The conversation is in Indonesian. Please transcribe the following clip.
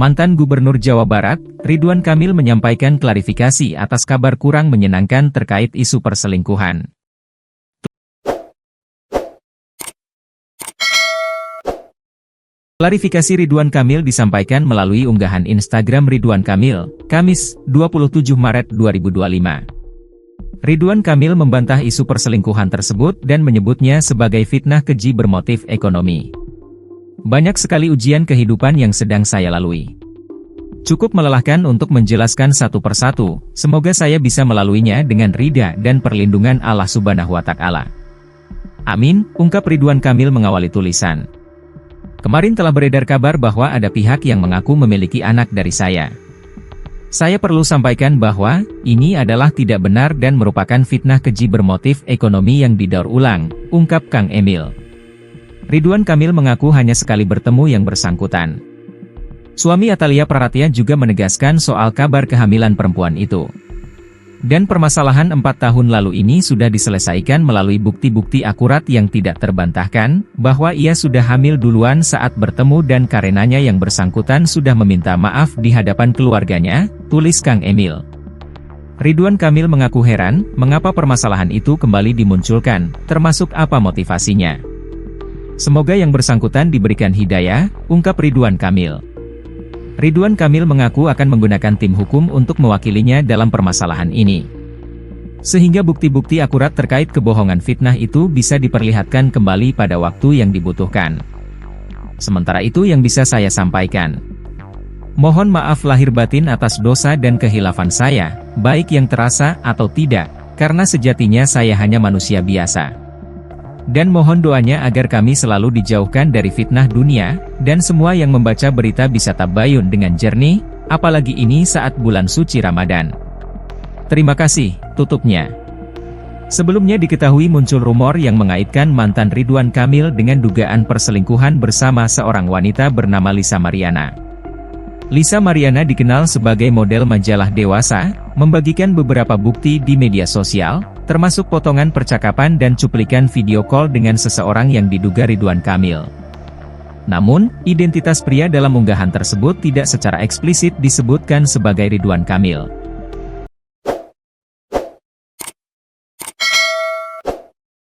Mantan Gubernur Jawa Barat, Ridwan Kamil menyampaikan klarifikasi atas kabar kurang menyenangkan terkait isu perselingkuhan. Klarifikasi Ridwan Kamil disampaikan melalui unggahan Instagram Ridwan Kamil, Kamis, 27 Maret 2025. Ridwan Kamil membantah isu perselingkuhan tersebut dan menyebutnya sebagai fitnah keji bermotif ekonomi. Banyak sekali ujian kehidupan yang sedang saya lalui. Cukup melelahkan untuk menjelaskan satu persatu, semoga saya bisa melaluinya dengan ridha dan perlindungan Allah Subhanahu wa Ta'ala. Amin, ungkap Ridwan Kamil mengawali tulisan. Kemarin telah beredar kabar bahwa ada pihak yang mengaku memiliki anak dari saya. Saya perlu sampaikan bahwa, ini adalah tidak benar dan merupakan fitnah keji bermotif ekonomi yang didaur ulang, ungkap Kang Emil. Ridwan Kamil mengaku hanya sekali bertemu yang bersangkutan. Suami Atalia Praratya juga menegaskan soal kabar kehamilan perempuan itu. Dan permasalahan 4 tahun lalu ini sudah diselesaikan melalui bukti-bukti akurat yang tidak terbantahkan, bahwa ia sudah hamil duluan saat bertemu dan karenanya yang bersangkutan sudah meminta maaf di hadapan keluarganya, tulis Kang Emil. Ridwan Kamil mengaku heran, mengapa permasalahan itu kembali dimunculkan, termasuk apa motivasinya. Semoga yang bersangkutan diberikan hidayah, ungkap Ridwan Kamil. Ridwan Kamil mengaku akan menggunakan tim hukum untuk mewakilinya dalam permasalahan ini. Sehingga bukti-bukti akurat terkait kebohongan fitnah itu bisa diperlihatkan kembali pada waktu yang dibutuhkan. Sementara itu yang bisa saya sampaikan. Mohon maaf lahir batin atas dosa dan kehilafan saya, baik yang terasa atau tidak, karena sejatinya saya hanya manusia biasa. Dan mohon doanya agar kami selalu dijauhkan dari fitnah dunia, dan semua yang membaca berita bisa tabayun dengan jernih, apalagi ini saat bulan suci Ramadan. Terima kasih, tutupnya. Sebelumnya diketahui muncul rumor yang mengaitkan mantan Ridwan Kamil dengan dugaan perselingkuhan bersama seorang wanita bernama Lisa Mariana. Lisa Mariana dikenal sebagai model majalah dewasa, membagikan beberapa bukti di media sosial, termasuk potongan percakapan dan cuplikan video call dengan seseorang yang diduga Ridwan Kamil. Namun, identitas pria dalam unggahan tersebut tidak secara eksplisit disebutkan sebagai Ridwan Kamil.